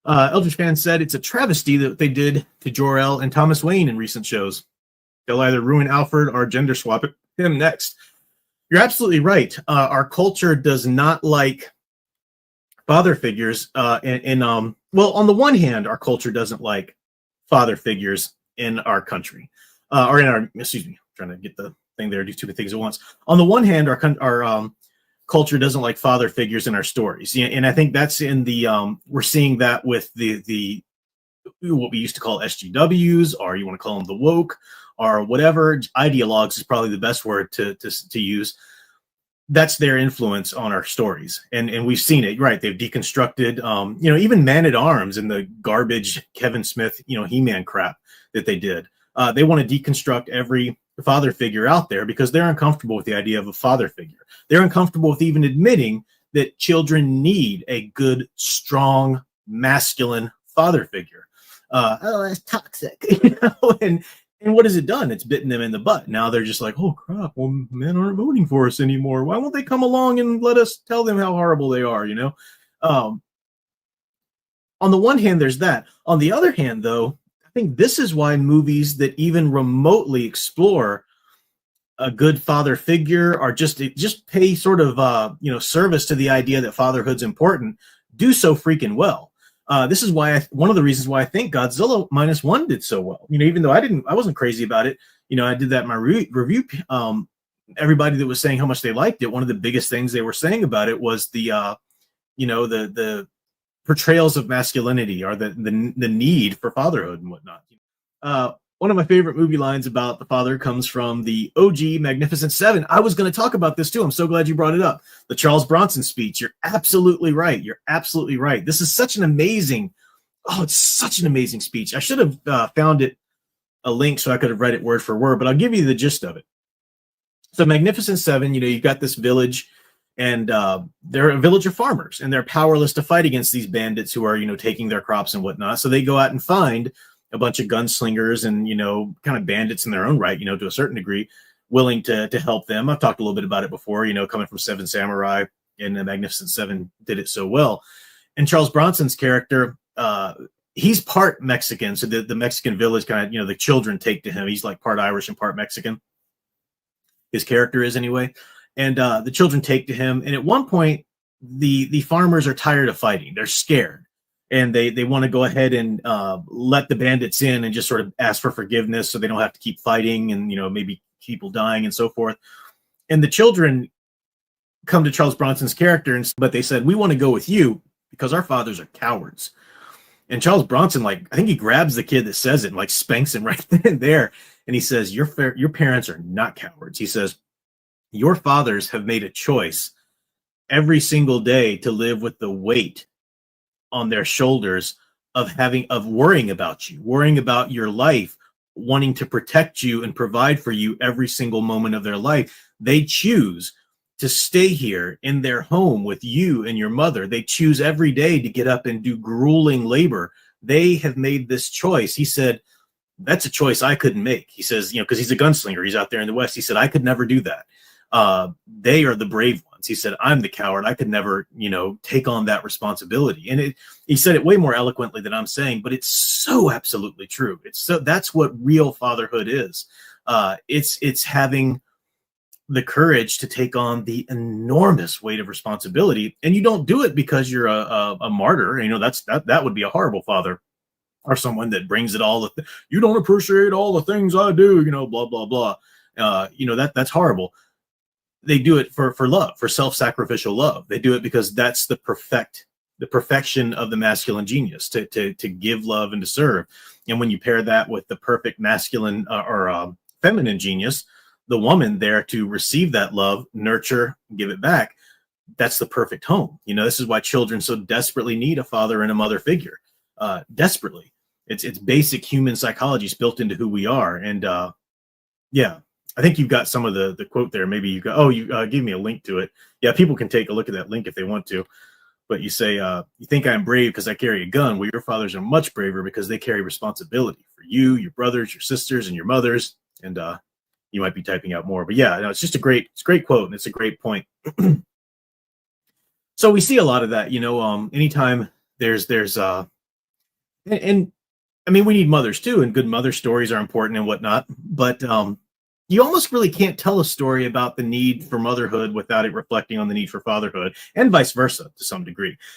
Eldridge fan said it's a travesty that they did to Jor-El and Thomas Wayne in recent shows. They'll either ruin Alfred or gender swap him next. You're absolutely right. Our culture does not like father figures. Well, on the one hand, our culture doesn't like father figures in our country, or in our, excuse me, I'm trying to get the thing there, do too many things at once. On the one hand, our culture doesn't like father figures in our stories. Yeah, and I think that's in the, we're seeing that with the what we used to call SGWs, or you want to call them the woke, or whatever. Ideologues is probably the best word to use. That's their influence on our stories. And we've seen it, right? They've deconstructed, even Man at Arms and the garbage Kevin Smith, He-Man crap that they did. They want to deconstruct every father figure out there because they're uncomfortable with the idea of a father figure. They're uncomfortable with even admitting that children need a good, strong, masculine father figure. That's toxic, And what has it done? It's bitten them in the butt. Now they're just like, oh, crap, well, men aren't voting for us anymore. Why won't they come along and let us tell them how horrible they are, On the one hand, there's that. On the other hand, though, I think this is why movies that even remotely explore a good father figure or just pay sort of, service to the idea that fatherhood's important do so freaking well. This is why one of the reasons why I think Godzilla -1 did so well. Even though I wasn't crazy about it. I did that in my review. Everybody that was saying how much they liked it, one of the biggest things they were saying about it was the portrayals of masculinity or the need for fatherhood and whatnot. One of my favorite movie lines about the father comes from the OG Magnificent Seven. I was going to talk about this too. I'm so glad you brought it up. The Charles Bronson speech. You're absolutely right. You're absolutely right. This is such an amazing, it's such an amazing speech. I should have found a link so I could have read it word for word, but I'll give you the gist of it. So Magnificent Seven, you've got this village and they're a village of farmers and they're powerless to fight against these bandits who are, taking their crops and whatnot. So they go out and find a bunch of gunslingers and, kind of bandits in their own right, to a certain degree, willing to help them. I've talked a little bit about it before, coming from Seven Samurai, and the Magnificent Seven did it so well. And Charles Bronson's character, he's part Mexican. So the Mexican village kind of, the children take to him. He's like part Irish and part Mexican. His character is anyway. And the children take to him. And at one point, the farmers are tired of fighting. They're scared. And they want to go ahead and let the bandits in and just sort of ask for forgiveness so they don't have to keep fighting and, maybe people dying and so forth. And the children come to Charles Bronson's character, but they said, we want to go with you because our fathers are cowards. And Charles Bronson, I think he grabs the kid that says it and spanks him right then and there. And he says, your parents are not cowards. He says, your fathers have made a choice every single day to live with the weight on their shoulders of worrying about you, worrying about your life, wanting to protect you and provide for you every single moment of their life. They choose to stay here in their home with you and your mother. They choose every day to get up and do grueling labor. They have made this choice. He said, that's a choice I couldn't make. He says, because he's a gunslinger. He's out there in the West. He said, I could never do that. They are the brave ones. He said, I'm the coward. I could never, take on that responsibility. And he said it way more eloquently than I'm saying, but it's so absolutely true. That's what real fatherhood is. It's having the courage to take on the enormous weight of responsibility. And you don't do it because you're a martyr. That would be a horrible father, or someone that brings it all. You don't appreciate all the things I do, blah, blah, blah. That's horrible. They do it for love, for self-sacrificial love. They do it because that's the perfection of the masculine genius, to give love and to serve. And when you pair that with the perfect masculine or feminine genius, the woman there to receive that love, nurture, give it back, that's the perfect home. This is why children so desperately need a father and a mother figure. Desperately. It's basic human psychology is built into who we are. And yeah. I think you've got some of the quote there. Maybe you got, you gave me a link to it. Yeah, people can take a look at that link if they want to. But you say, you think I'm brave because I carry a gun. Well, your fathers are much braver because they carry responsibility for you, your brothers, your sisters, and your mothers. And you might be typing out more. But yeah, no, it's a great quote, and it's a great point. So we see a lot of that, anytime there's and I mean, we need mothers too, and good mother stories are important and whatnot. But you almost really can't tell a story about the need for motherhood without it reflecting on the need for fatherhood, and vice versa to some degree.